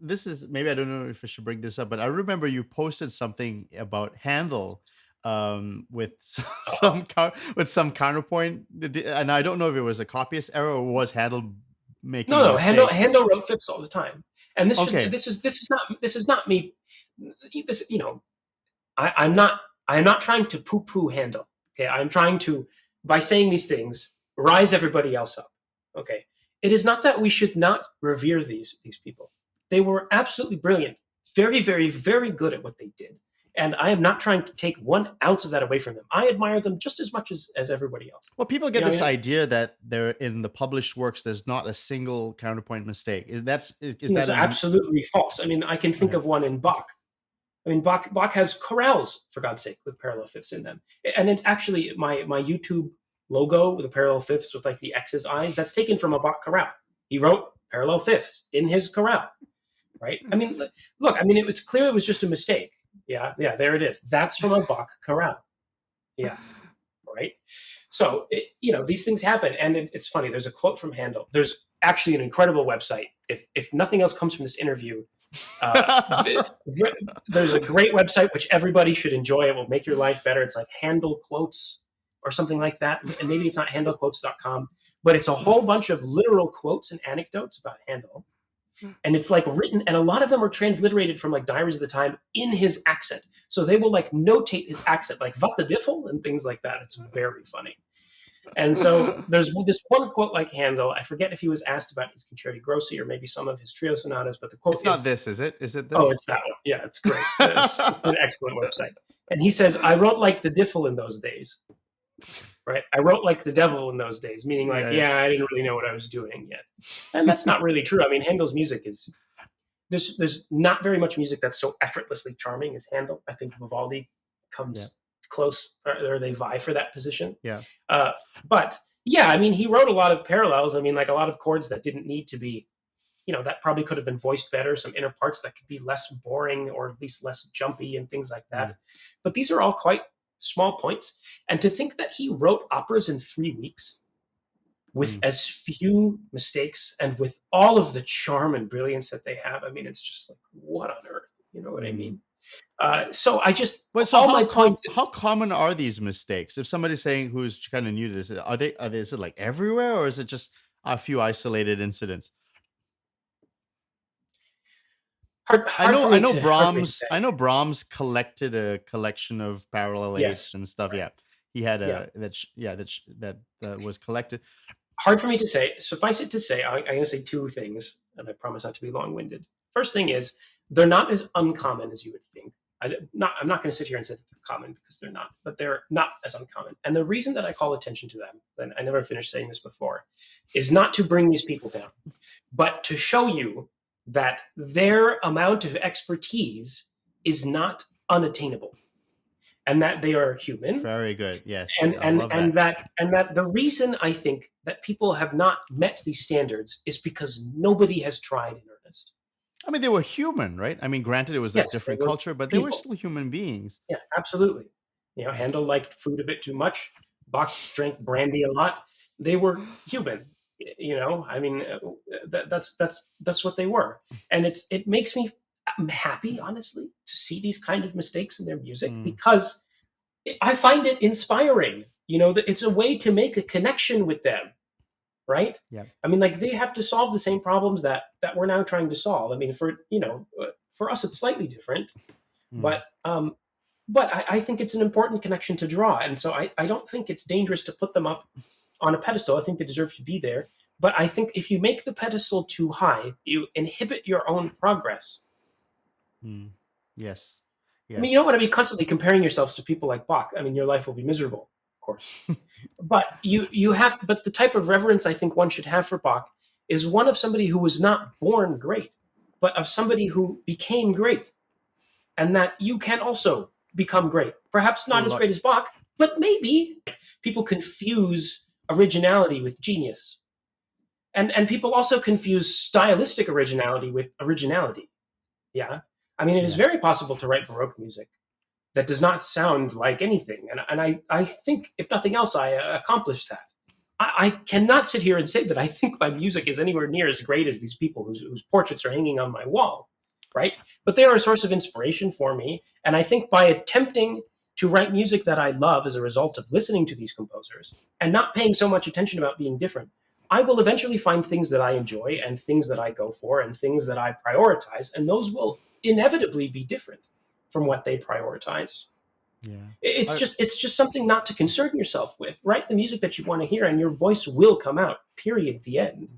this is maybe I don't know if I should bring this up, but I remember you posted something about Handel with Uh-oh. with some counterpoint, and I don't know if it was a copyist error or was Handel making No, a no, mistake. Handel wrote fifths all the time, and Okay, this is not me. This, you know, I'm not trying to poo-poo Handel. Okay, I'm trying to, by saying these things, rise everybody else up. Okay, it is not that we should not revere these people. They were absolutely brilliant, very, very, very good at what they did, and I am not trying to take 1 ounce of that away from them. I admire them just as much as everybody else. well, people You get know, this idea that there in the published works there's not a single counterpoint mistake. Is it's that an absolutely false. I mean, I can think okay? of one in Bach. I mean, Bach has chorales, for God's sake, with parallel fifths in them. And it's actually my YouTube logo with the parallel fifths with like the X's eyes. That's taken from a Bach chorale. He wrote parallel fifths in his chorale, right? I mean, look, I mean, it's clear it was just a mistake. Yeah, yeah, there it is. That's from a Bach chorale. Yeah, right. So, these things happen. And it's funny. There's a quote from Handel. There's actually an incredible website. If nothing else comes from this interview, there's a great website which everybody should enjoy. It will make your life better. It's like Handel Quotes or something like that. And maybe it's not handelquotes.com, but it's a whole bunch of literal quotes and anecdotes about Handel. And it's like written, and a lot of them are transliterated from like diaries of the time in his accent. So they will like notate his accent, like "Wat de Diffel" and things like that. It's very funny. And so there's this one quote like Handel. I forget if he was asked about his Concerti Grossi or maybe some of his trio sonatas, but the quote It's not is, this, is it? Is it oh, this? it's that one. Yeah, it's great. It's an excellent website. And he says, I wrote like the Diffel in those days, right? I wrote like the devil in those days, meaning like, Yeah. I didn't really know what I was doing yet. And that's not really true. I mean, Handel's music is, there's not very much music that's so effortlessly charming as Handel. I think Vivaldi comes Yeah. close, or they vie for that position. Yeah. But yeah, I mean, he wrote a lot of parallels. I mean, like a lot of chords that didn't need to be, that probably could have been voiced better. Some inner parts that could be less boring or at least less jumpy and things like that. But these are all quite small points. And to think that he wrote operas in 3 weeks with as few mistakes and with all of the charm and brilliance that they have, I mean, it's just like, what on earth? You know what I mean? So I just, But so how common are these mistakes? If somebody's saying who's kind of new to this, is it like everywhere, or is it just a few isolated incidents? I know Brahms collected a collection of parallel eighths and stuff. Right. Yeah, he had that was collected. Hard for me to say. Suffice it to say, I'm going to say 2 things, and I promise not to be long-winded. First thing is, they're not as uncommon as you would think. I'm not going to sit here and say that they're common, because they're not, but they're not as uncommon. And the reason that I call attention to them, and I never finished saying this before, is not to bring these people down, but to show you that their amount of expertise is not unattainable, and that they are human. That's very good. Yes. And that the reason I think that people have not met these standards is because nobody has tried in earnest. I mean, they were human, right? I mean, granted, it was a different culture, but they were still human beings. Yeah, absolutely. Handel liked food a bit too much. Bach drank brandy a lot. They were human. I mean, that's what they were. And it makes me happy, honestly, to see these kind of mistakes in their music, because I find it inspiring. That it's a way to make a connection with them, right? Yeah. I mean, like, they have to solve the same problems that we're now trying to solve. I mean, for us, it's slightly different, but I think it's an important connection to draw. And so I don't think it's dangerous to put them up on a pedestal. I think they deserve to be there. But I think if you make the pedestal too high, you inhibit your own progress. Yes. I mean, you don't want to be constantly comparing yourselves to people like Bach. I mean, your life will be miserable, of course. But but the type of reverence I think one should have for Bach is one of somebody who was not born great, but of somebody who became great. And that you can also become great. Perhaps not as great as Bach, but maybe. People confuse originality with genius. And people also confuse stylistic originality with originality. Yeah. I mean, it is very possible to write Baroque music that does not sound like anything. And I think, if nothing else, I accomplished that. I cannot sit here and say that I think my music is anywhere near as great as these people whose portraits are hanging on my wall. right? But they are a source of inspiration for me. And I think by attempting to write music that I love as a result of listening to these composers and not paying so much attention about being different, I will eventually find things that I enjoy and things that I go for and things that I prioritize. And those will inevitably be different from what they prioritize. Yeah. It's just something not to concern yourself with. Write the music that you want to hear and your voice will come out, period, the end.